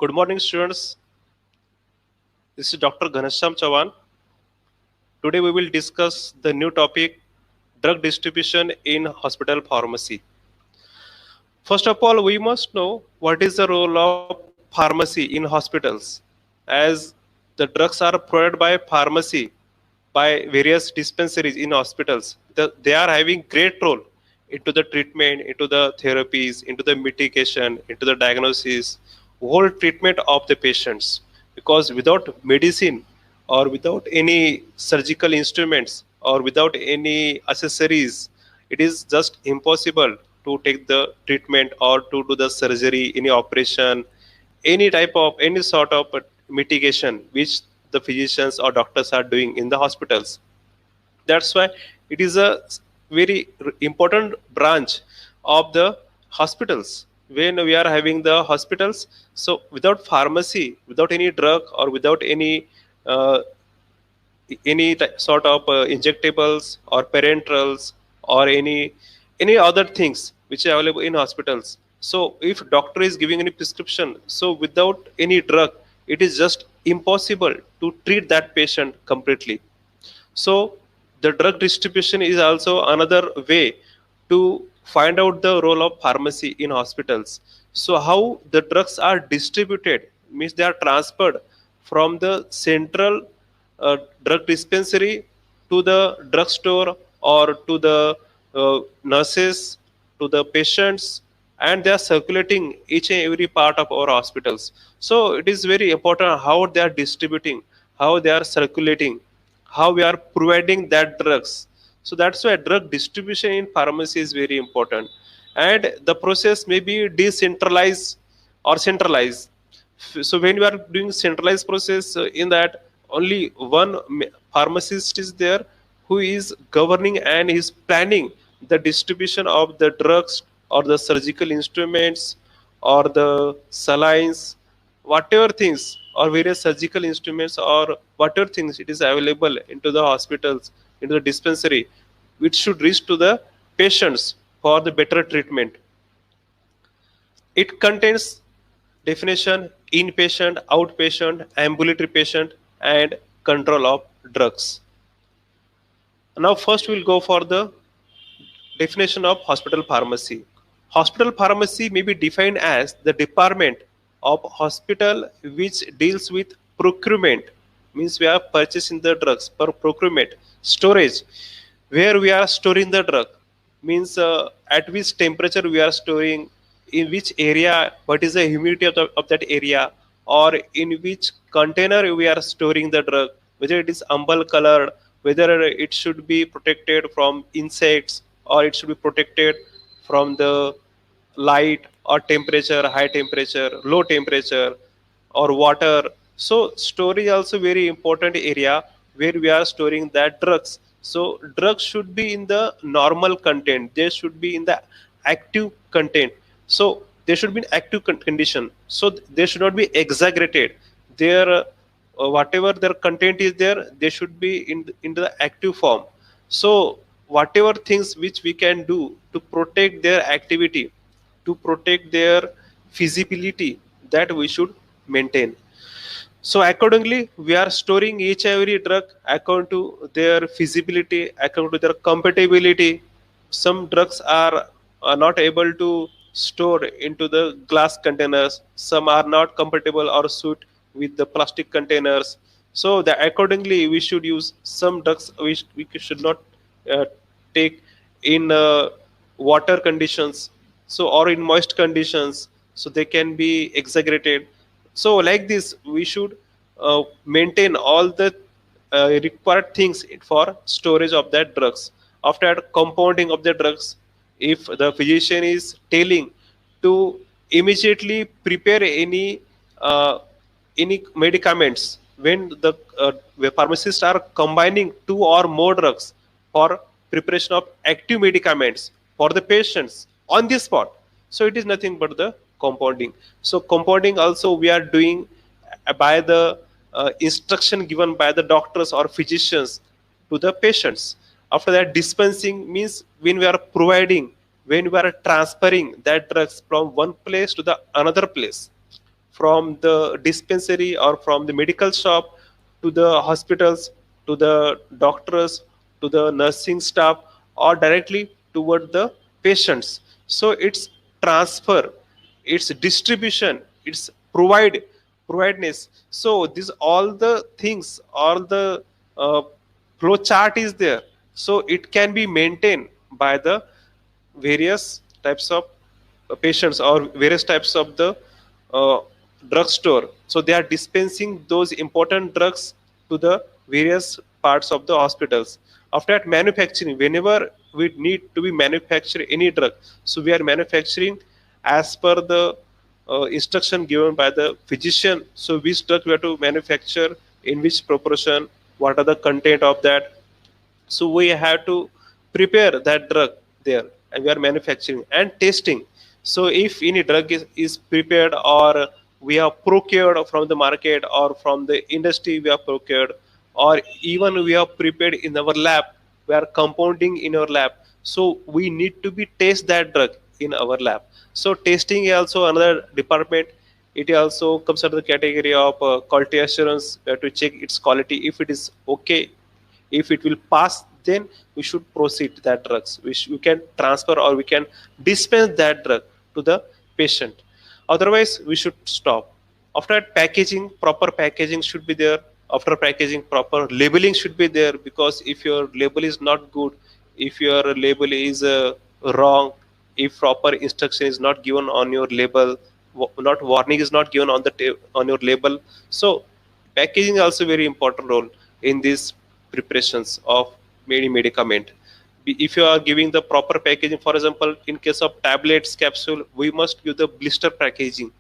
Good morning, students. This is Dr. Ghanasham Chavan. Today we will discuss the new topic, drug distribution in hospital pharmacy. First of all, we must know what is the role of pharmacy in hospitals, as the drugs are provided by pharmacy by various dispensaries in hospitals. They are having great role into the treatment, into the therapies, into the mitigation, into the diagnosis, whole treatment of the patients. Because without medicine or without any surgical instruments or without any accessories, it is just impossible to take the treatment or to do the surgery, any operation, any sort of mitigation which the physicians or doctors are doing in the hospitals. That's why it is a very important branch of the hospitals. When we are having the hospitals, so without pharmacy, without any drug or without uh, sort of injectables or parenterals or any other things which are available in hospitals. So if doctor is giving any prescription, so without any drug, it is just impossible to treat that patient completely. So the drug distribution is also another way to find out the role of pharmacy in hospitals. So how the drugs are distributed means they are transferred from the central drug dispensary to the drugstore or to the nurses, to the patients, and they are circulating each and every part of our hospitals. So it is very important how they are distributing, how they are circulating, how we are providing that drugs. So that's why drug distribution in pharmacy is very important, and the process may be decentralized or centralized. So when you are doing centralized process, in that only one pharmacist is there who is governing and is planning the distribution of the drugs or the surgical instruments or the salines, whatever things, or various surgical instruments or whatever things it is available into the hospitals, into the dispensary, which should reach to the patients for the better treatment. It contains definition, inpatient, outpatient, ambulatory patient, and control of drugs. Now, first we'll go for the definition of hospital pharmacy. Hospital pharmacy may be defined as the department of hospital which deals with procurement, means we are purchasing the drugs for procurement, storage, where we are storing the drug, means at which temperature we are storing, in which area, what is the humidity of that area, or in which container we are storing the drug, whether it is umber colored, whether it should be protected from insects or it should be protected from the light or temperature, high temperature, low temperature, or water. So storage also very important area where we are storing that drugs. So drugs should be in the normal content, they should be in the active content. So they should be in active condition, so they should not be exaggerated. Their whatever their content is there, they should be into the active form. So whatever things which we can do to protect their activity, to protect their feasibility, that we should maintain. So accordingly, we are storing each and every drug according to their feasibility, according to their compatibility. Some drugs are not able to store into the glass containers. Some are not compatible or suit with the plastic containers. So that accordingly, we should use some drugs which we should not uh, take in water conditions, so or in moist conditions, so they can be exaggerated. So like this we should maintain all the required things for storage of that drugs. After that, compounding of the drugs, if the physician is telling to immediately prepare uh, any medicaments, when the pharmacists are combining two or more drugs for preparation of active medicaments for the patients on the spot, so it is nothing but the compounding. So compounding also we are doing by the instruction given by the doctors or physicians to the patients. After that, dispensing means when we are providing, when we are transferring that drugs from one place to the another place. from the dispensary or from the medical shop to the hospitals, to the doctors, to the nursing staff, or directly toward the patients. So it's transfer, its distribution, its provideness. So these all the things, all the uh, flow chart is there. So it can be maintained by the various types of patients or various types of the uh, drugstore. So they are dispensing those important drugs to the various parts of the hospitals. After that, manufacturing, whenever we need to be manufacture any drug, so we are manufacturing as per the instruction given by the physician. So which drug we have to manufacture, in which proportion, what are the content of that. So we have to prepare that drug there, and we are manufacturing and testing. So if any drug is prepared, or we have procured from the market or from the industry we have procured, or even we have prepared in our lab, we are compounding in our lab, so we need to be test that drug in our lab. So testing is also another department. It also comes under the category of quality assurance. We have to check its quality. If it is okay, if it will pass, then we should proceed that drugs, which we can transfer or we can dispense that drug to the patient. Otherwise we should stop. After that, packaging, proper packaging should be there. After packaging, proper labeling should be there, because if your label is not good, if your label is wrong, if proper instruction is not given on your label, not warning is not given on the on your label. So packaging also very important role in these preparations of many medicament. If you are giving the proper packaging, for example, in case of tablets, capsule, we must give the blister packaging.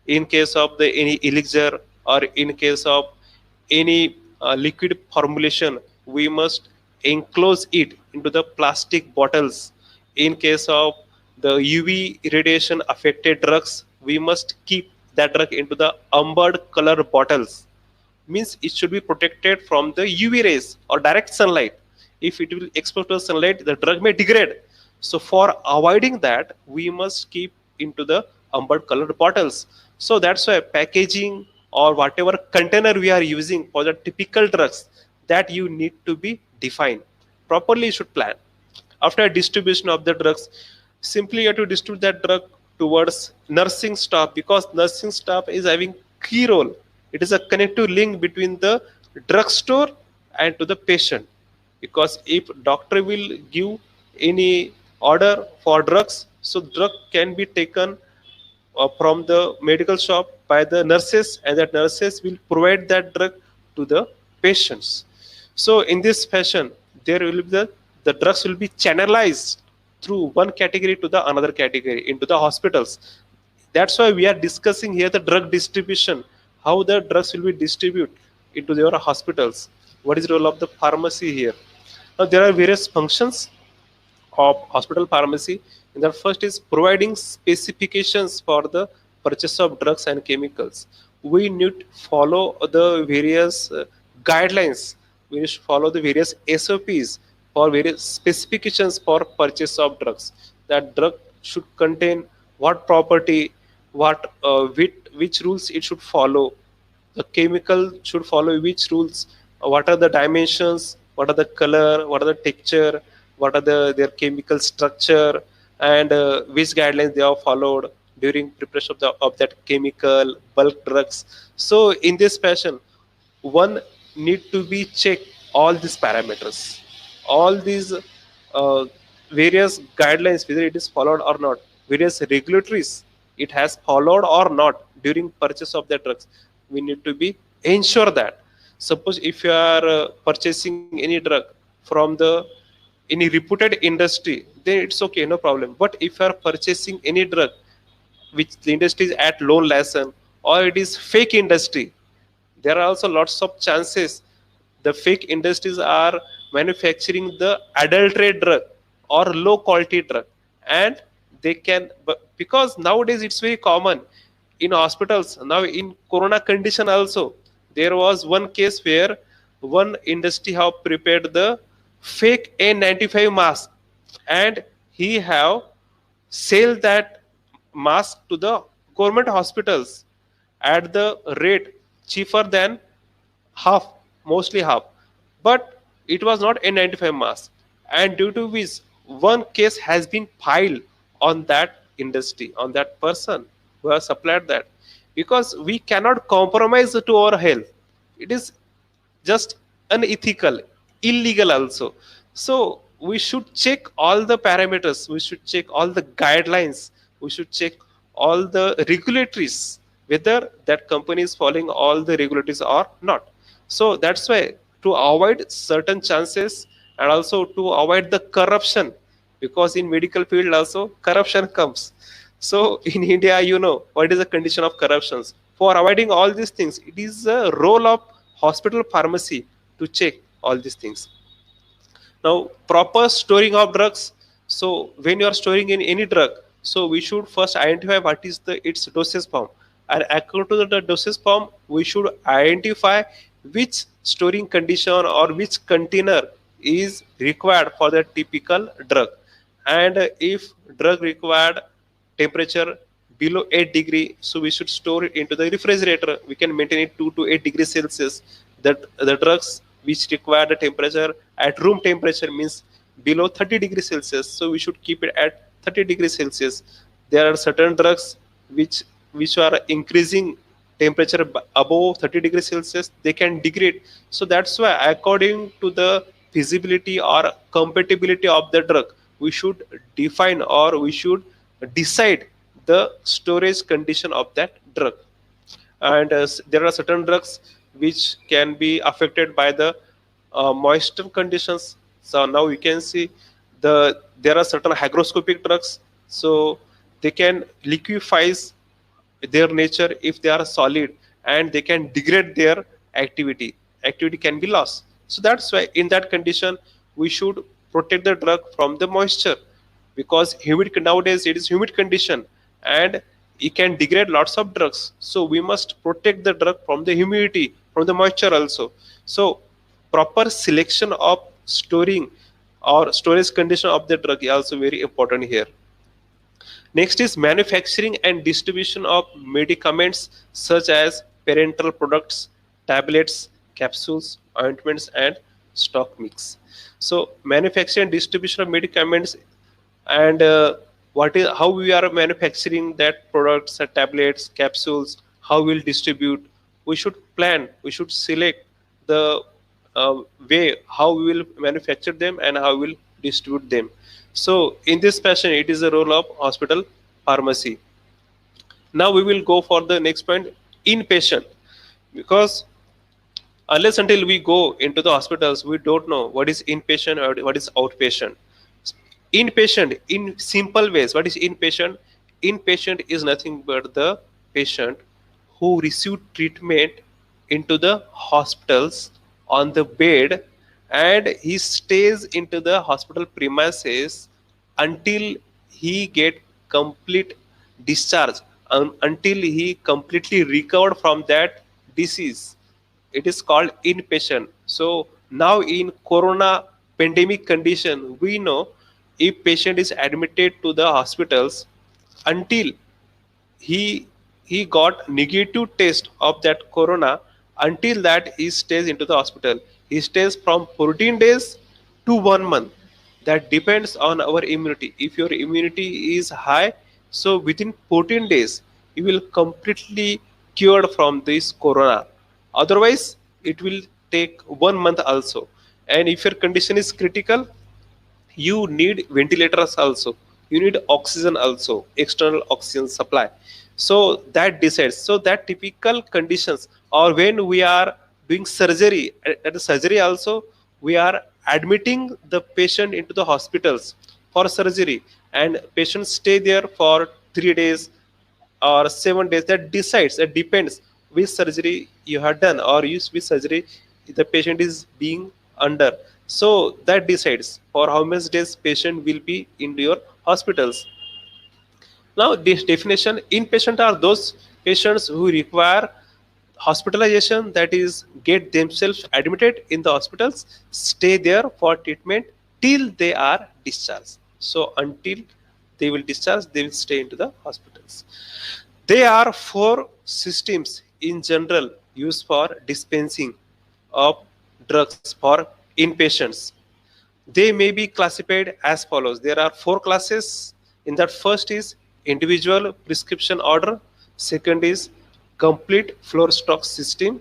In case of the any elixir, or in case of any liquid formulation, we must enclose it into the plastic bottles. In case of the UV radiation affected drugs, we must keep that drug into the ambered color bottles. Means it should be protected from the UV rays or direct sunlight. If it will expose to sunlight, the drug may degrade. So for avoiding that, we must keep into the ambered colored bottles. So that's why packaging or whatever container we are using for the typical drugs, that you need to be defined properly. You should plan. After distribution of the drugs, simply you have to distribute that drug towards nursing staff, because nursing staff is having key role. It is a connective link between the drugstore and to the patient, because if doctor will give any order for drugs, so drug can be taken from the medical shop by the nurses, and that nurses will provide that drug to the patients. So in this fashion, there will be the drugs will be channelized through one category to the another category into the hospitals. That's why we are discussing here the drug distribution, how the drugs will be distributed into your hospitals. What is the role of the pharmacy here? Now there are various functions of hospital pharmacy. And the first is providing specifications for the purchase of drugs and chemicals. We need to follow the various guidelines. We need to follow the various SOPs for various specifications for purchase of drugs. That drug should contain what property, what which rules it should follow. The chemical should follow which rules, what are the dimensions, what are the color, what are the texture, what are their chemical structure, and which guidelines they have followed during preparation of that chemical bulk drugs. So in this fashion, one need to be check all these parameters, all these various guidelines, whether it is followed or not, various regulatories it has followed or not during purchase of the drugs. We need to be ensure that. Suppose if you are purchasing any drug from the any reputed industry, then it's okay, no problem. But if you are purchasing any drug which the industry is at low license, or it is fake industry, there are also lots of chances the fake industries are manufacturing the adulterate drug or low quality drug. And they can, because nowadays it's very common in hospitals. Now in corona condition also, there was one case where one industry have prepared the fake N95 mask, and he have sell that mask to the government hospitals. at the rate cheaper than half, mostly half. But it was not N95 mask, and due to which one case has been filed on that industry, on that person who has supplied that, because we cannot compromise to our health. It is just unethical, illegal also. So we should check all the parameters, we should check all the guidelines, we should check all the regulatories, whether that company is following all the regulatories or not. So that's why, to avoid certain chances and also to avoid the corruption, because in medical field also corruption comes. So in India, you know what is the condition of corruptions. For avoiding all these things, it is a role of hospital pharmacy to check all these things. Now, proper storing of drugs. So when you are storing in any drug, so we should first identify what is the its dosage form, and according to the dosage form, we should identify which storing condition or which container is required for the typical drug. And if drug required temperature below 8 degree, so we should store it into the refrigerator. We can maintain it 2 to 8 degrees Celsius. That the drugs which require the temperature at room temperature means below 30 degrees Celsius, so we should keep it at 30 degrees Celsius. There are certain drugs which are increasing temperature above 30 degrees Celsius, they can degrade. So that's why, according to the feasibility or compatibility of the drug, we should define or we should decide the storage condition of that drug. And there are certain drugs which can be affected by the moisture conditions. So now you can see there are certain hygroscopic drugs, so they can liquefies their nature if they are solid, and they can degrade their activity can be lost. So that's why in that condition we should protect the drug from the moisture, because humid nowadays it is humid condition and it can degrade lots of drugs. So we must protect the drug from the humidity, from the moisture also. So proper selection of storing or storage condition of the drug is also very important here. Next is manufacturing and distribution of medicaments such as parenteral products, tablets, capsules, ointments, and stock mix. So manufacturing and distribution of medicaments, and what is how we are manufacturing that products, tablets, capsules, how we'll distribute. We should plan, we should select the way how we will manufacture them and how we will distribute them. So in this fashion, it is the role of hospital pharmacy. Now we will go for the next point, inpatient, because unless until we go into the hospitals, we don't know what is inpatient or what is outpatient. Inpatient, in simple ways, what is inpatient? Inpatient is nothing but the patient who received treatment into the hospitals on the bed, and he stays into the hospital premises until he get complete discharge, until he completely recovered from that disease. It is called inpatient. So now in corona pandemic condition, we know if patient is admitted to the hospitals until he he got negative test of that corona, until that he stays into the hospital. He stays from 14 days to 1 month. That depends on our immunity. If your immunity is high, so within 14 days you will completely cured from this corona. Otherwise it will take 1 month also. And if your condition is critical, you need ventilators also, you need oxygen also, external oxygen supply. So that decides. So that typical conditions, or when we are doing surgery, at the surgery also we are admitting the patient into the hospitals for surgery, and patients stay there for 3 days or 7 days. That decides, that depends which surgery you have done or which surgery the patient is being under. So that decides for how much days patient will be in your hospitals. Now this definition, inpatient are those patients who require hospitalization, that is get themselves admitted in the hospitals, stay there for treatment till they are discharged. So until they will discharge, they will stay into the hospitals. There are four systems in general used for dispensing of drugs for inpatients. They may be classified as follows. There are four classes. In that, first is individual prescription order, second is complete floor stock system,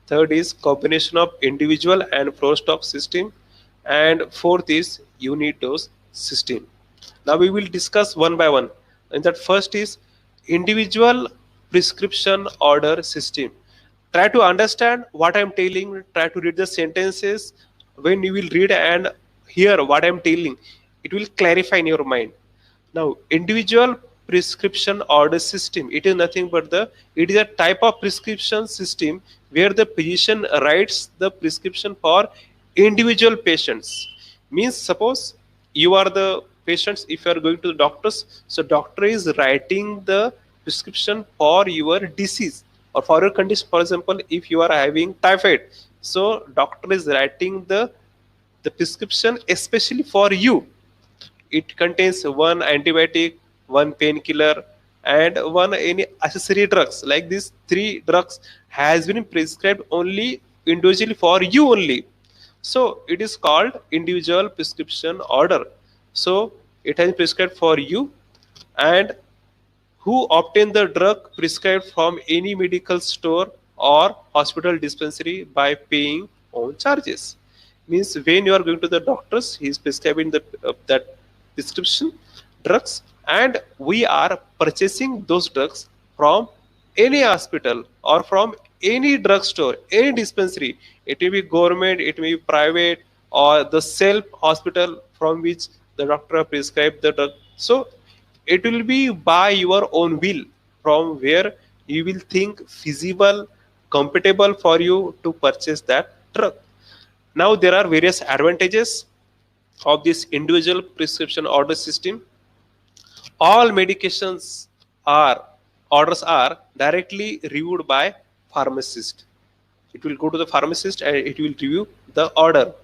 third is combination of individual and floor stock system, and fourth is unit dose system. Now we will discuss one by one. And that, first is individual prescription order system. Try to understand what I'm telling, try to read the sentences. When you will read and hear what I'm telling, it will clarify in your mind. Now, individual prescription order system, it is nothing but it is a type of prescription system where the physician writes the prescription for individual patients. Means, suppose you are the patients, if you are going to the doctors, so doctor is writing the prescription for your disease or for your condition. For example, if you are having typhoid, so doctor is writing the prescription especially for you. It contains one antibiotic, one painkiller, and one any accessory drugs. Like these three drugs has been prescribed only individually for you only. So it is called individual prescription order. So it has been prescribed for you, and who obtain the drug prescribed from any medical store or hospital dispensary by paying own charges. Means when you are going to the doctors, he is prescribing that prescription drugs, and we are purchasing those drugs from any hospital or from any drugstore, any dispensary. It may be government, it may be private, or the self hospital from which the doctor prescribed the drug. So it will be by your own will, from where you will think feasible, compatible for you to purchase that drug. Now there are various advantages of this individual prescription order system. All medications are orders are directly reviewed by pharmacist. It will go to the pharmacist and it will review the order.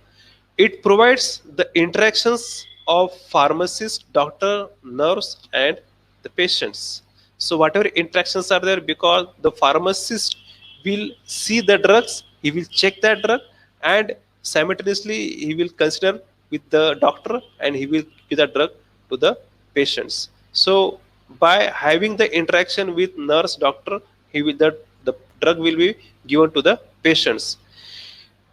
It provides the interactions of pharmacist, doctor, nurse, and the patients. So whatever interactions are there, because the pharmacist will see the drugs, he will check that drug, and simultaneously he will consider with the doctor and he will give the drug to the patients. So by having the interaction with nurse, doctor, he will the drug will be given to the patients.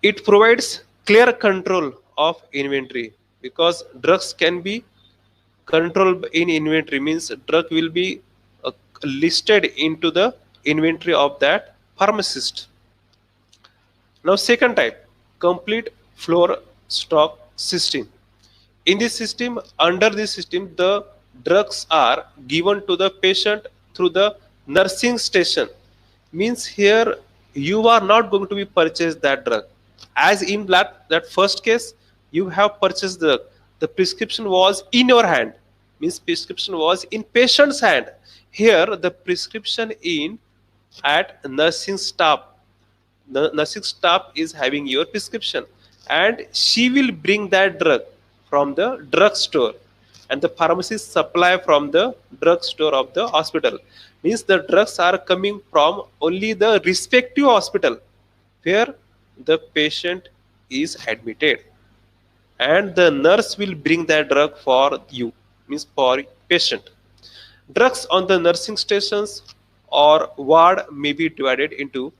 It provides clear control of inventory, because drugs can be controlled in inventory. Means drug will be listed into the inventory of that pharmacist. Now second type, complete floor stock system. In this system, under this system, the drugs are given to the patient through the nursing station. Means here you are not going to be purchased that drug. As in that first case, you have purchased the prescription was in your hand. Means prescription was in patient's hand. Here the prescription in at nursing staff. The nursing staff is having your prescription, and she will bring that drug from the drug store, and the pharmacist supply from the drug store of the hospital. Means the drugs are coming from only the respective hospital where the patient is admitted, and the nurse will bring that drug for you, means for patient. Drugs on the nursing stations or ward may be divided into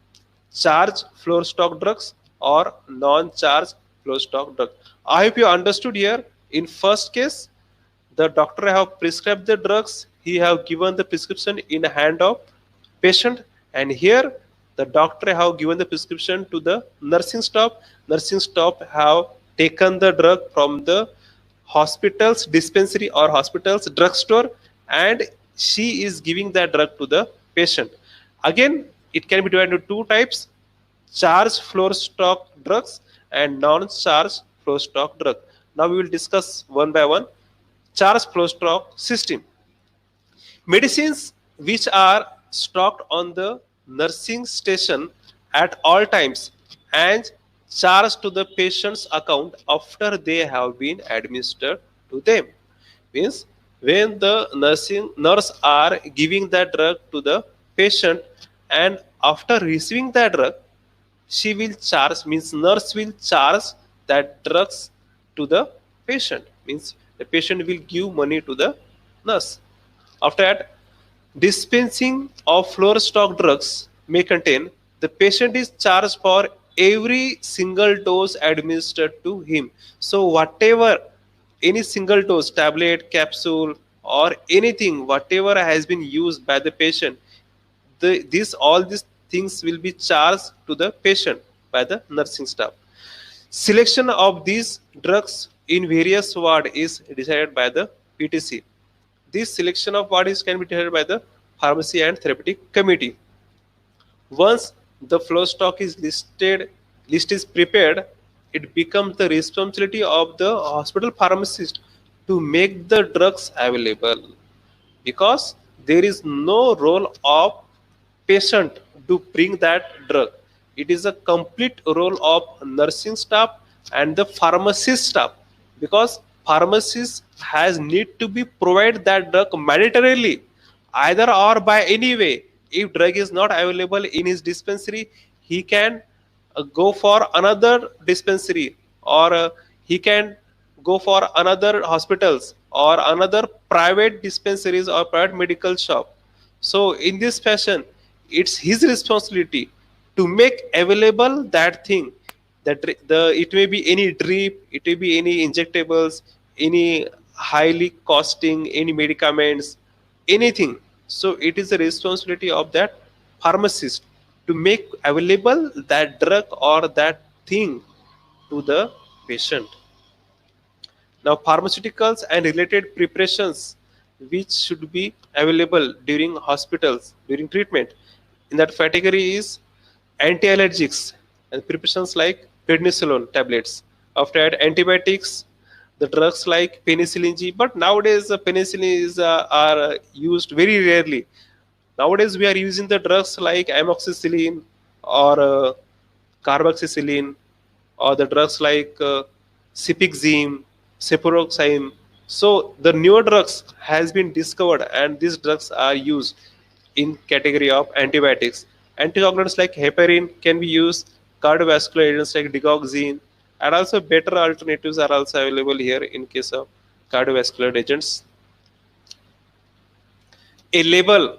charge floor stock drugs or non-charge floor stock drugs. I hope you understood here. In first case, the doctor have prescribed the drugs, he have given the prescription in the hand of patient, and here the doctor have given the prescription to the nursing staff have taken the drug from the hospital's dispensary or hospital's drugstore, and she is giving that drug to the patient. Again, it can be divided into two types: charge floor stock drugs and non-charge floor stock drug. Now we will discuss one by one. Charge floor stock system. Medicines which are stocked on the nursing station at all times and charged to the patient's account after they have been administered to them. Means When the nurse are giving that drug to the patient, and after receiving that drug, she will charge, means nurse will charge that drugs to the patient, means the patient will give money to the nurse. After that, dispensing of floor stock drugs may contain, the patient is charged for every single dose administered to him. So whatever, any single dose, tablet, capsule, or anything, whatever has been used by the patient, this all these things will be charged to the patient by the nursing staff. Selection of these drugs in various ward is decided by the PTC. This selection of wards can be decided by the pharmacy and therapeutic committee. Once the flow stock is list is prepared, it becomes the responsibility of the hospital pharmacist to make the drugs available, because there is no role of patient to bring that drug. It is a complete role of nursing staff and the pharmacist staff, because pharmacist has need to be provide that drug mandatorily, either or by any way. If drug is not available in his dispensary, he can go for another dispensary, or he can go for another hospitals or another private dispensaries or private medical shop. So in this fashion, it's his responsibility to make available that thing, that the it may be any drip, it may be any injectables, any highly costing, any medicaments, anything. So it is the responsibility of that pharmacist to make available that drug or that thing to the patient. Now, pharmaceuticals and related preparations which should be available during hospitals during treatment. In that category is anti-allergics and preparations like prednisolone tablets. After that, antibiotics, the drugs like penicillin G. But nowadays, the penicillin is are used very rarely. Nowadays, we are using the drugs like amoxicillin or carboxycillin, or the drugs like cipixime, cefuroxime. So the newer drugs has been discovered, and these drugs are used in category of antibiotics. Anticoagulants like heparin can be used, cardiovascular agents like digoxin, and also better alternatives are also available here in case of cardiovascular agents. A label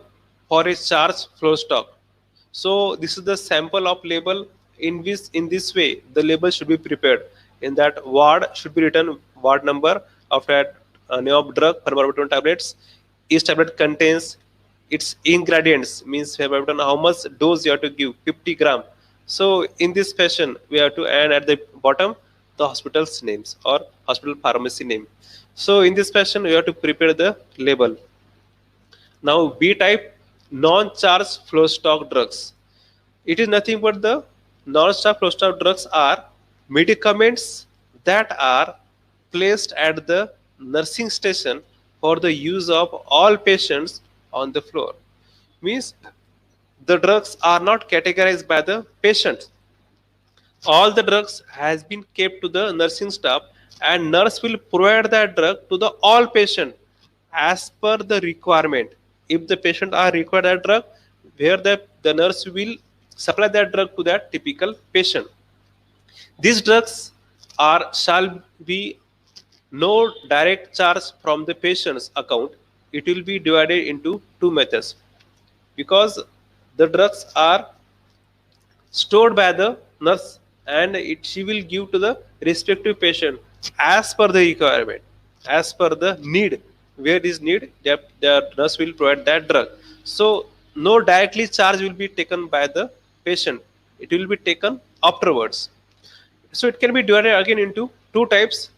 for a charge flow stock. So this is the sample of label in which, in this way, the label should be prepared. In that ward should be written ward number, of that name of drug, phenobarbital tablets. Each tablet contains its ingredients, means phenobarbital how much dose you have to give, 50 gram. So in this fashion we have to add at the bottom the hospital's names or hospital pharmacy name. So in this fashion we have to prepare the label. Now, B type non-charge flow stock drugs. It is nothing but the non-charge flow stock drugs are medicaments that are placed at the nursing station for the use of all patients on the floor. Means the drugs are not categorized by the patient. All the drugs has been kept to the nursing staff, and nurse will provide that drug to the all patient as per the requirement. If the patient are required that drug, where the nurse will supply that drug to that typical patient. These drugs are shall be no direct charge from the patient's account. It will be divided into two methods, because the drugs are stored by the nurse, and she will give to the respective patient as per the requirement, as per the need. Where is need, the nurse will provide that drug. So no directly charge will be taken by the patient, it will be taken afterwards. So it can be divided again into two types: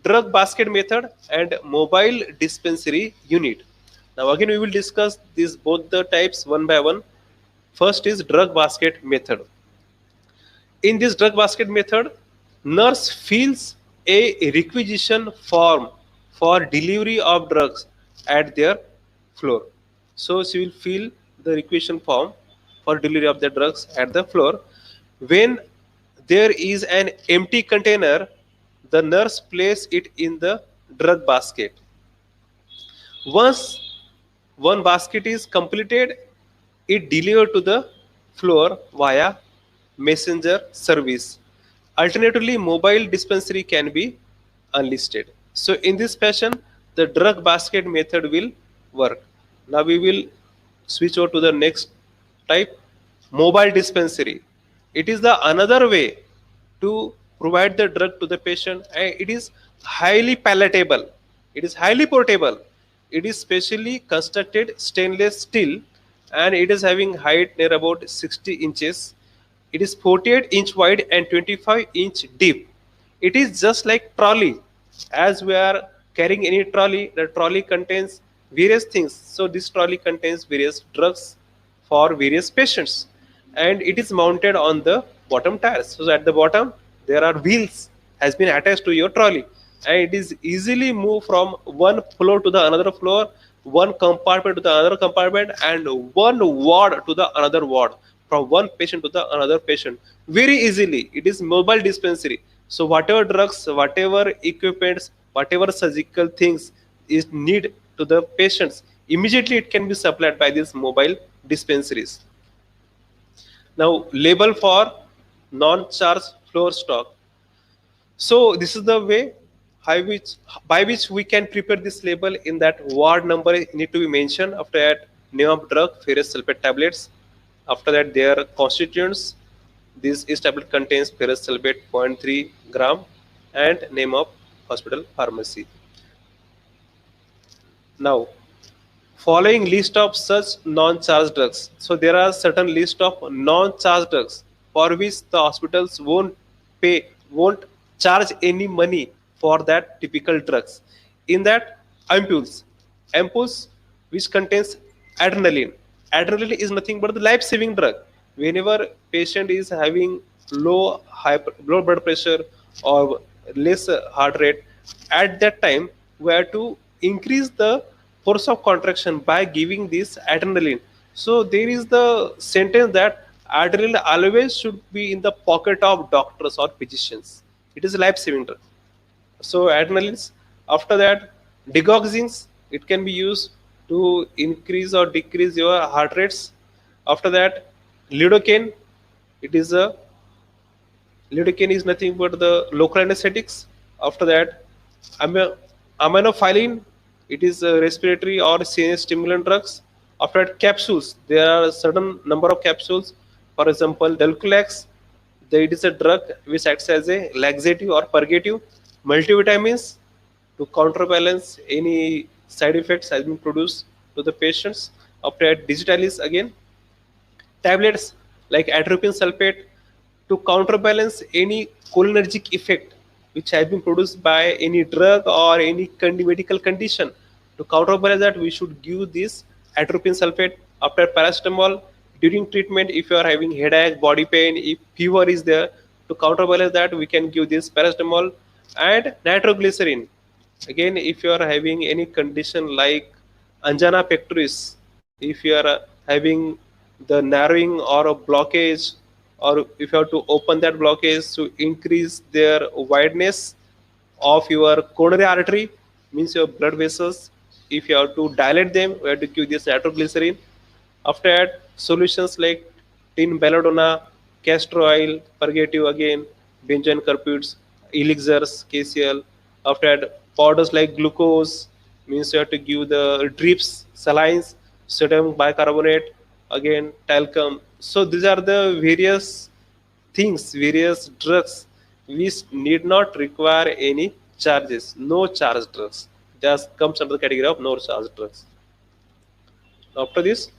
drug basket method and mobile dispensary unit. Now again we will discuss these both the types one by one. First is drug basket method. In this drug basket method, nurse fills a requisition form for delivery of drugs at their floor. So she will fill the requisition form for delivery of the drugs at the floor. When there is an empty container, the nurse places it in the drug basket. Once one basket is completed, it delivered to the floor via messenger service. Alternatively, mobile dispensary can be unlisted. So in this fashion, the drug basket method will work. Now we will switch over to the next type, mobile dispensary. It is the another way to provide the drug to the patient, and it is highly palatable, it is highly portable, it is specially constructed stainless steel, and it is having height near about 60 inches. It is 48-inch wide and 25-inch deep. It is just like trolley. As we are carrying any trolley, the trolley contains various things. So this trolley contains various drugs for various patients, and it is mounted on the bottom tires. So at the bottom there are wheels has been attached to your trolley, and it is easily moved from one floor to the another floor, one compartment to the another compartment, and one ward to the another ward, from one patient to the another patient very easily. It is mobile dispensary. So whatever drugs, whatever equipments, whatever surgical things is need to the patients, immediately it can be supplied by these mobile dispensaries. Now label for non-charge floor stock. So this is the way by which we can prepare this label. In that, ward number need to be mentioned. After that, name of drug, ferrous sulfate tablets. After that, their constituents. This is tablet contains ferrous sulfate 0.3 gram, and name of hospital pharmacy. Now, following list of such non-charge drugs. So there are certain list of non-charge drugs for which the hospitals won't charge any money for that typical drugs. In that, ampoules which contains adrenaline. Adrenaline is nothing but the life-saving drug. Whenever patient is having low blood pressure or less heart rate, at that time we have to increase the force of contraction by giving this adrenaline. So there is the sentence that adrenaline always should be in the pocket of doctors or physicians. It is a life-saving drug. So adrenalines. After that, digoxins. It can be used to increase or decrease your heart rates. After that, lidocaine. It is a lidocaine is nothing but the local anesthetics. After that, aminophylline. It is a respiratory or CNS stimulant drugs. After that, capsules. There are a certain number of capsules. For example, Delculax. It is a drug which acts as a laxative or purgative. Multivitamins to counterbalance any side effects has been produced to the patients. After that, digitalis again. Tablets like atropine sulfate to counterbalance any cholinergic effect which has been produced by any drug or any medical condition. To counterbalance that, we should give this atropine sulfate. After paracetamol, during treatment, if you are having headache, body pain, if fever is there, to counterbalance that, we can give this paracetamol. And nitroglycerin, again, if you are having any condition like angina pectoris, if you are having the narrowing or a blockage, or if you have to open that blockage to increase their wideness of your coronary artery, means your blood vessels, if you have to dilate them, we have to give this nitroglycerin. After that, solutions like tin belladonna, castor oil, purgative again, benzoin curcudes, elixirs, KCl. After that, powders like glucose, means you have to give the drips, salines, sodium bicarbonate, again talcum. So these are the various things, various drugs which need not require any charges, no charge drugs. Just comes under the category of no charge drugs. After this,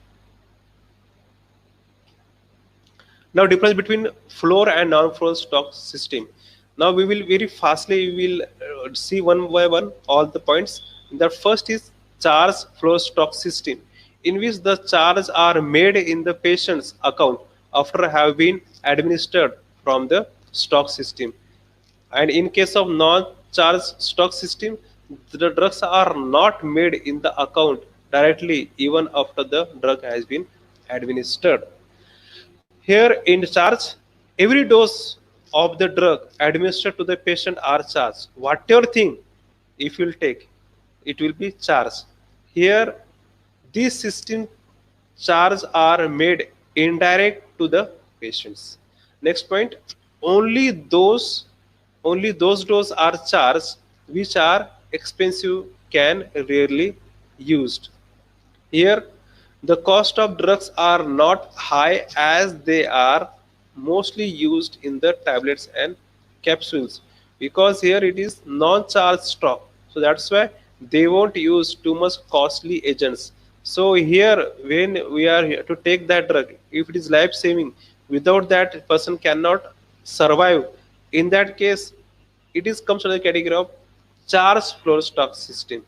now difference between floor and non-floor stock system. Now we will very fastly we will see one by one all the points. The first is charge floor stock system, in which the charges are made in the patient's account after have been administered from the stock system. And in case of non-charge stock system, the drugs are not made in the account directly even after the drug has been administered. Here in charge, every dose of the drug administered to the patient are charged. Whatever thing if you will take, it will be charged. Here, these system charges are made indirect to the patients. Next point, only those only those doses are charged which are expensive can rarely used. Here, the cost of drugs are not high as they are mostly used in the tablets and capsules, because here it is non-charged stock. So that's why they won't use too much costly agents. So here, when we are here to take that drug, if it is life saving, without that person cannot survive. In that case, it is comes under the category of charged floor stock system.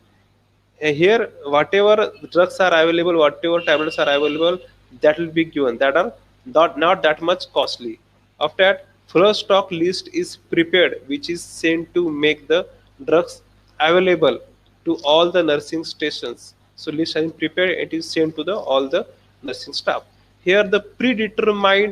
Here whatever drugs are available, whatever tablets are available, that will be given, that are not that much costly. After that, first stock list is prepared, which is sent to make the drugs available to all the nursing stations. So list has been prepared, it is sent to the all the nursing staff. Here the predetermined